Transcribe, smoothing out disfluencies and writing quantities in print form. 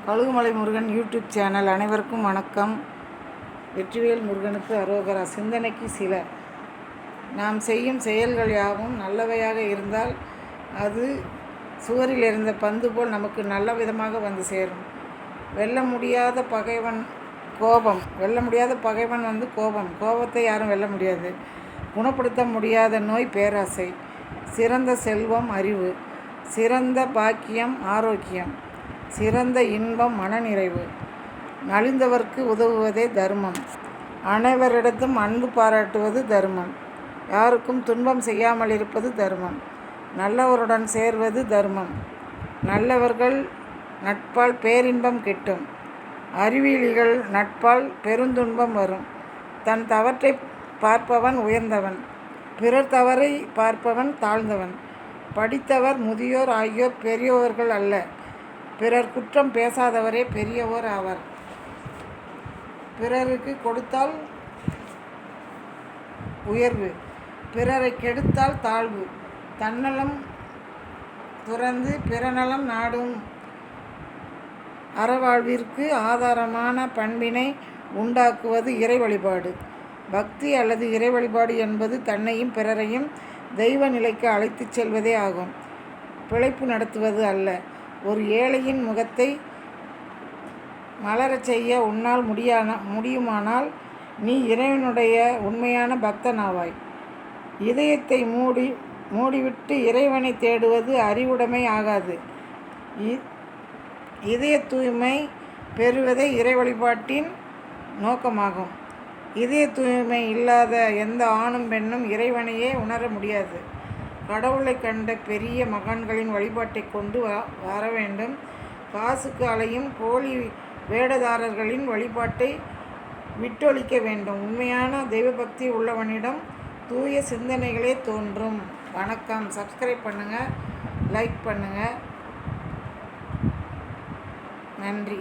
Kazhugumalai Murugan YouTube channel அனைவருக்கும் வணக்கம். வெற்றிவேல் முருகனுக்கு அரோகரா. சிந்தனைக்கு சில. நாம் செய்யும் செயல்கள் யாவும் நல்லவையாக இருந்தால் அது சுவரில் இருந்த பந்து போல் நமக்கு நல்ல விதமாக வந்து சேரும். வெல்ல முடியாத பகைவன் கோபம். கோபத்தை யாரும் வெல்ல முடியாது. குணப்படுத்த முடியாத நோய் பேராசை. சிறந்த செல்வம் அறிவு. சிறந்த பாக்கியம் ஆரோக்கியம். சிறந்த இன்பம் மனநிறைவு. நலிந்தவர்க்கு உதவுவதே தர்மம். அனைவரிடத்தும் அன்பு பாராட்டுவது தர்மம். யாருக்கும் துன்பம் செய்யாமல் இருப்பது தர்மம். நல்லவருடன் சேர்வது தர்மம். நல்லவர்கள் நட்பால் பேரின்பம் கிட்டும். அறிவியலிகள் நட்பால் பெருந்துன்பம் வரும். தன் தவற்றை பார்ப்பவன் உயர்ந்தவன். பிறர் தவறை பார்ப்பவன் தாழ்ந்தவன். படித்தவர் முதியோர் ஆகியோர் பெரியோர்கள் அல்ல. பிறர் குற்றம் பேசாதவரே பெரியவோர் ஆவர். பிறருக்கு கொடுத்தால் உயர்வு, பிறரை கெடுத்தால் தாழ்வு. தன்னலம் துறந்து பிறநலம் நாடும் அறவாழ்விற்கு ஆதாரமான பண்பினை உண்டாக்குவது இறை வழிபாடு. பக்தி அல்லது இறை வழிபாடு என்பது தன்னையும் பிறரையும் தெய்வ நிலைக்கு அழைத்துச் செல்வதே ஆகும். பிழைப்பு நடத்துவது அல்ல. ஒரு ஏழையின் முகத்தை மலரச் செய்ய உன்னால் முடியுமானால் நீ இறைவனுடைய உண்மையான பக்தனாவாய். இதயத்தை மூடிவிட்டு இறைவனை தேடுவது அறிவுடைமை ஆகாது. இதய தூய்மை பெறுவதே இறை வழிபாட்டின் நோக்கமாகும். இதய தூய்மை இல்லாத எந்த ஆணும் பெண்ணும் இறைவனையே உணர முடியாது. கடவுளை கண்ட பெரிய மகான்களின் வழிபாட்டை கொண்டு வர வேண்டும். காசுக்கு அலையும் போலி வேடதாரர்களின் வழிபாட்டை விட்டொழிக்க வேண்டும். உண்மையான தெய்வபக்தி உள்ளவனிடம் தூய சிந்தனைகளே தோன்றும். வணக்கம். சப்ஸ்கிரைப் பண்ணுங்கள், லைக் பண்ணுங்கள். நன்றி.